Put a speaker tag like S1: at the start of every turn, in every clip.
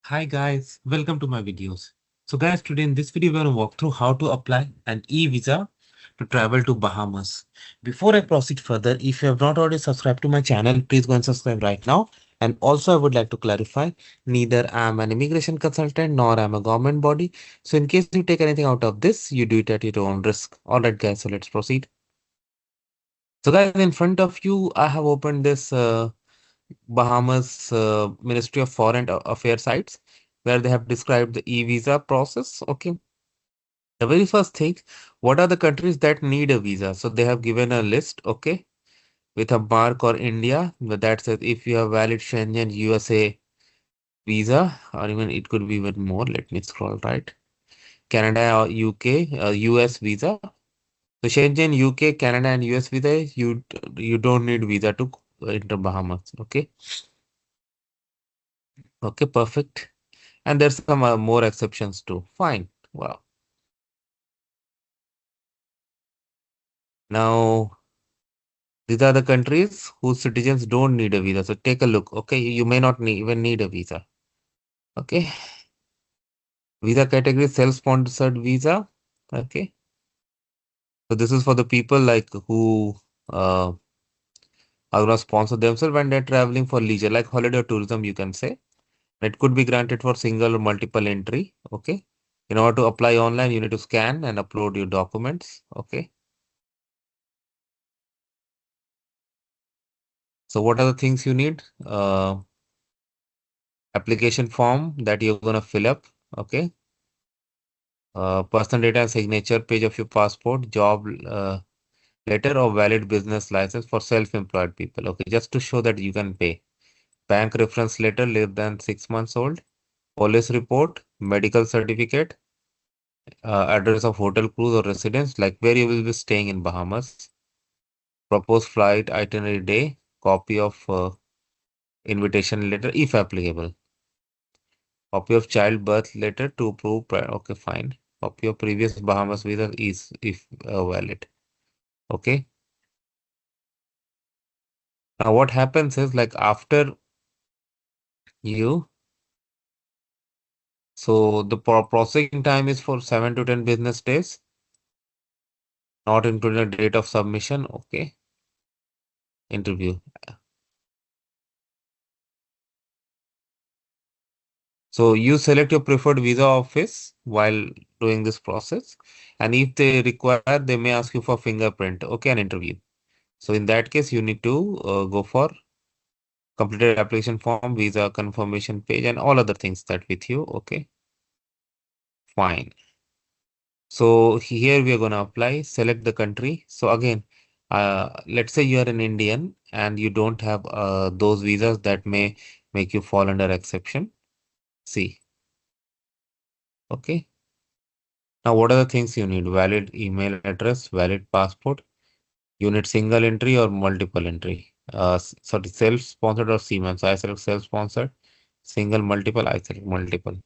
S1: Hi guys, welcome to my videos. So guys, today in this video, we're going to walk through how to apply an e-visa to travel to Bahamas. Before I proceed further, if you have not already subscribed to my channel, please go and subscribe right now. And also I would like to clarify, neither I am an immigration consultant nor I am a government body. So in case you take anything out of this, you do it at your own risk. Alright guys, so let's proceed. So guys, in front of you, I have opened this Bahamas Ministry of Foreign Affairs sites where they have described the e-visa process. Okay. The very first thing, what are the countries that need a visa? So they have given a list, okay, with a mark or India that says if you have valid Schengen USA visa, or even it could be even more. Let me scroll right. Canada or UK, US visa. So Schengen, UK, Canada, and US visa, you don't need visa to enter Bahamas. Okay. Okay, perfect. And there's some more exceptions too. Fine. Wow. Now, these are the countries whose citizens don't need a visa. So take a look. Okay, you may not even need a visa. Okay. Visa category self-sponsored visa. Okay. So this is for the people like who uh, are gonna sponsor themselves when they're traveling for leisure, like holiday or tourism, you can say. It could be granted for single or multiple entry. Okay. In order to apply online, you need to scan and upload your documents. Okay. So what are the things you need? Application form that you're gonna fill up. Okay. Personal data and signature page of your passport, job letter or valid business license for self-employed people. Okay, just to show that you can pay. Bank reference letter less than 6 months old. Police report, medical certificate, address of hotel, cruise or residence, like where you will be staying in Bahamas. Proposed flight itinerary day, copy of invitation letter if applicable. Copy of child birth letter to prove. Okay, fine. Copy of previous Bahamas visa is if valid. Okay. Now what happens is like after you, so the processing time is for 7 to 10 business days, not including the date of submission. Okay. Interview. So you select your preferred visa office while doing this process. And if they require, they may ask you for fingerprint. Okay, an interview. So in that case, you need to go for completed application form, visa confirmation page, and all other things that with you. Okay, fine. So here we are going to apply, select the country. So again, let's say you are an Indian and you don't have those visas that may make you fall under exception. See, okay. Now, what are the things you need? Valid email address, valid passport. You need single entry or multiple entry. Sorry, self-sponsored or Siemens. So I select self-sponsored. Single, multiple, I select multiple.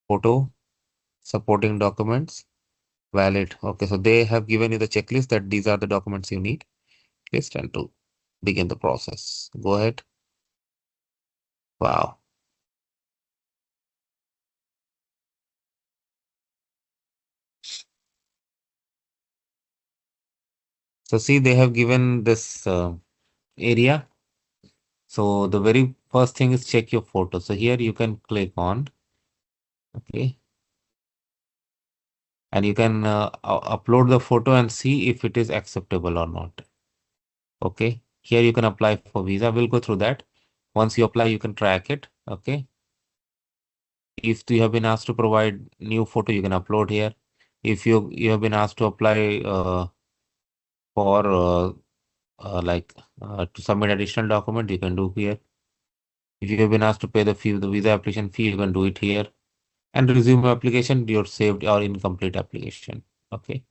S1: Photo, supporting documents, valid. Okay, so they have given you the checklist that these are the documents you need. List and to begin the process. Go ahead. Wow. So see, they have given this area. So the very first thing is check your photo. So here you can click on, okay, and you can upload the photo and see if it is acceptable or not. Okay, here you can apply for visa. We'll go through that. Once you apply, you can track it. Okay. If you have been asked to provide new photo, you can upload here. If you have been asked to apply for to submit additional document, you can do here. If you have been asked to pay the fee, the visa application fee, you can do it here. And resume application, your saved or incomplete application. Okay.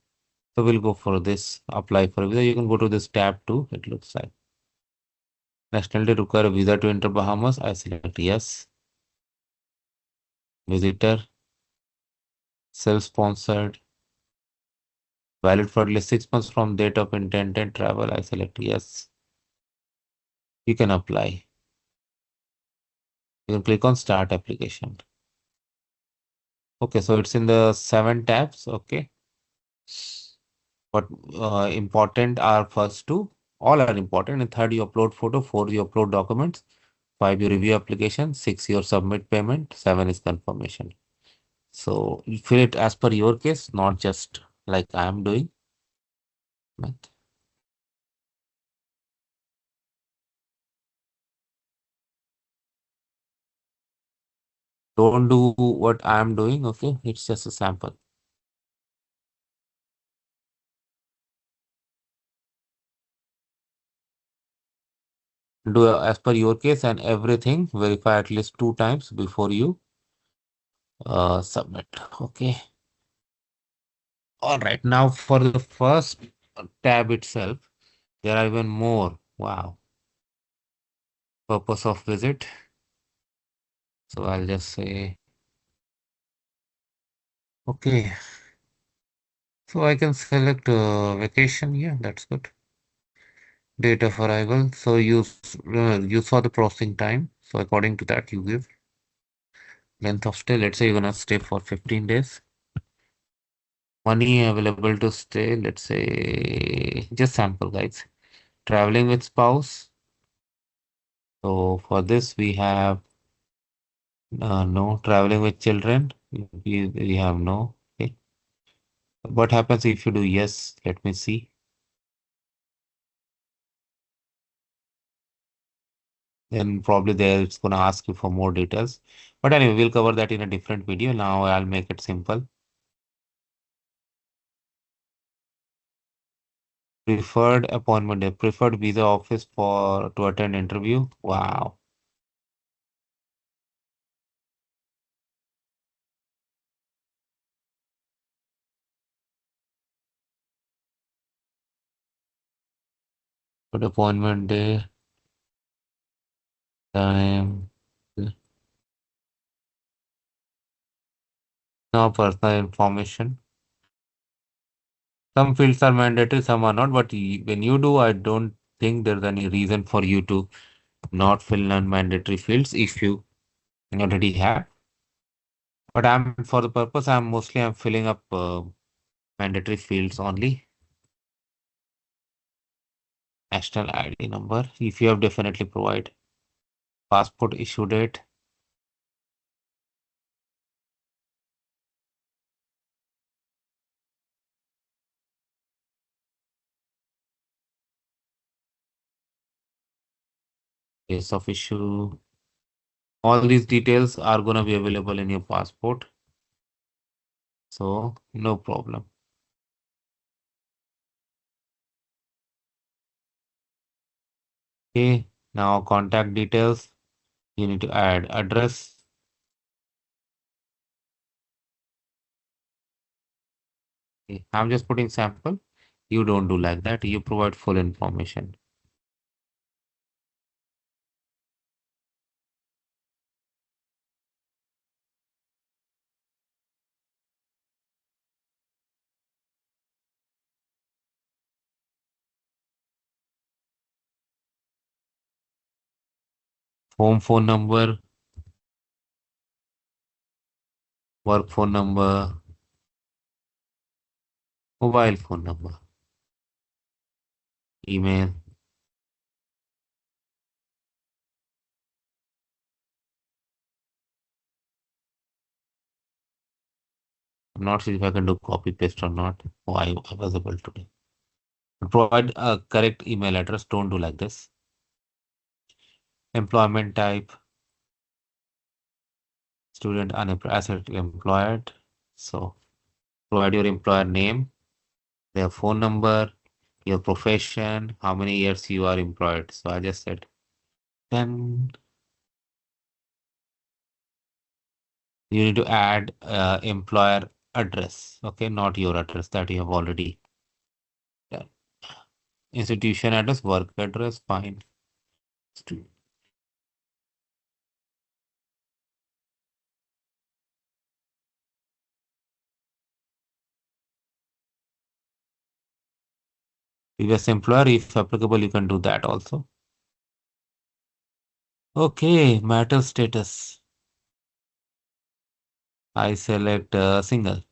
S1: So we'll go for this. Apply for a visa. You can go to this tab too. It looks like nationality require a visa to enter Bahamas. I select yes. Visitor, self-sponsored, valid for at least 6 months from date of intended travel. I select yes. You can apply. You can click on Start Application. Okay, so it's in the 7 tabs. Okay, but important are first two. All are important. And third, you upload photo. Four, you upload documents. Five, you review application. Six, your submit payment. Seven is confirmation. So you fill it as per your case, not just like I am doing. Right? Don't do what I am doing. Okay, it's just a sample. Do as per your case and everything. Verify at least 2 times before you submit. Okay. All right. Now for the first tab itself, there are even more. Wow. Purpose of visit. So I'll just say, okay. So I can select vacation. Yeah, that's good. Date of arrival. So you saw the processing time. So according to that, you give length of stay. Let's say you're gonna stay for 15 days. Money available to stay. Let's say just sample, guys. Traveling with spouse. So for this, we have no. Traveling with children. We have no. Okay. What happens if you do yes? Let me see. Then probably there it's gonna ask you for more details. But anyway, we'll cover that in a different video. Now I'll make it simple. Preferred appointment day, preferred visa office for to attend interview. Wow. Good appointment day, time. No personal information. Some fields are mandatory, some are not. But when you do, I don't think there's any reason for you to not fill non-mandatory fields if you already have. But I'm for the purpose, I'm filling up mandatory fields only. National ID number, if you have definitely provide. Passport issue date, place of issue. All these details are going to be available in your passport. So no problem. Okay. Now contact details. You need to add address. Okay. I'm just putting sample. You don't do like that. You provide full information. Home phone number, work phone number, mobile phone number, email. I'm not sure if I can do copy paste or not. Oh, I was able to do. Provide a correct email address. Don't do like this. Employment type, student unemployed, asset employed. So provide your employer name, their phone number, your profession, how many years you are employed. So I just said 10. You need to add employer address. Okay, not your address that you have already done. Institution address, work address, fine. Stu- Previous employer, if applicable, you can do that also. Okay, marital status. I select single.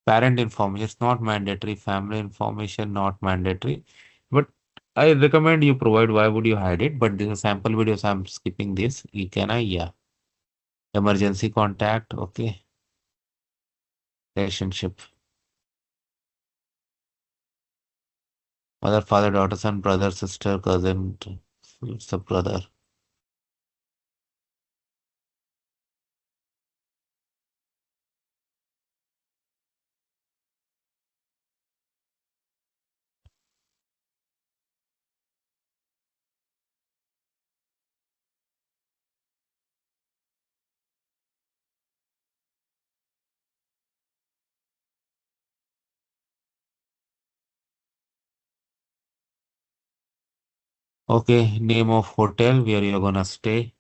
S1: Parent information, it's not mandatory. Family information, not mandatory. But I recommend you provide. Why would you hide it? But this is sample videos. I'm skipping this. Can I? Yeah. Emergency contact. Okay. Relationship. Mother, father, daughter, son, brother, sister, cousin, sub brother. Okay. Name of hotel where you're gonna stay.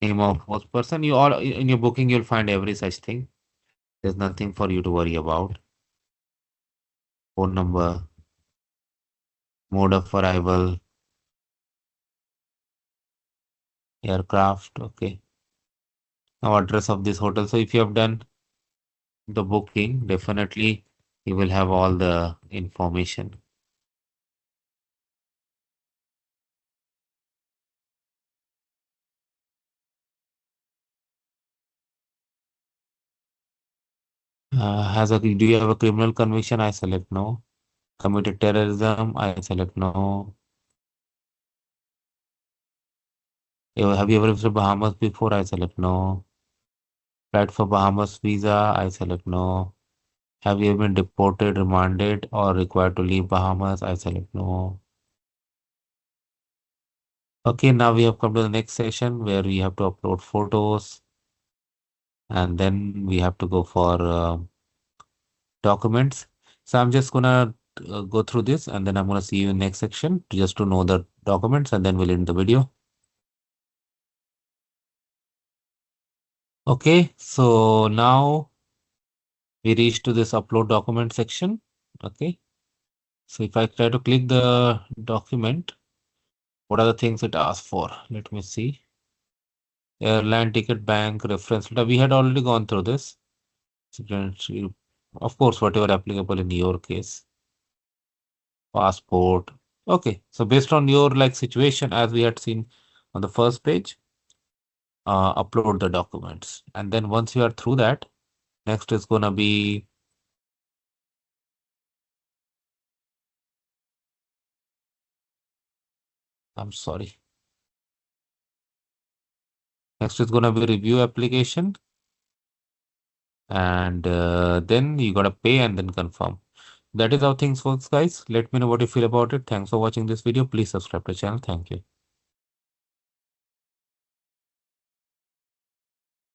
S1: Name of host person. You all in your booking, you'll find every such thing. There's nothing for you to worry about. Phone number, mode of arrival, aircraft. Okay. Now address of this hotel. So if you have done the booking, definitely you will have all the information. Do you have a criminal conviction? I select no. Committed terrorism? I select no. Have you ever visited Bahamas before? I select no. Applied for Bahamas visa? I select no. Have you ever been deported, remanded, or required to leave Bahamas? I select no. Okay, now we have come to the next session where we have to upload photos and then we have to go for documents. So I'm just gonna go through this and then I'm gonna see you in next section just to know the documents and then we'll end the video. Okay, so now we reach to this upload document section. Okay, so if I try to click the document, what are the things it asks for? Let me see. Airline ticket, bank, reference letter. We had already gone through this. Of course, whatever applicable in your case. Passport. Okay, so based on your like situation as we had seen on the first page, upload the documents. And then once you are through that, next is gonna be, I'm sorry. Next is gonna be review application. And then you gotta pay and then confirm. That is how things works, guys. Let me know what you feel about it. Thanks for watching this video. Please subscribe to the channel. Thank you.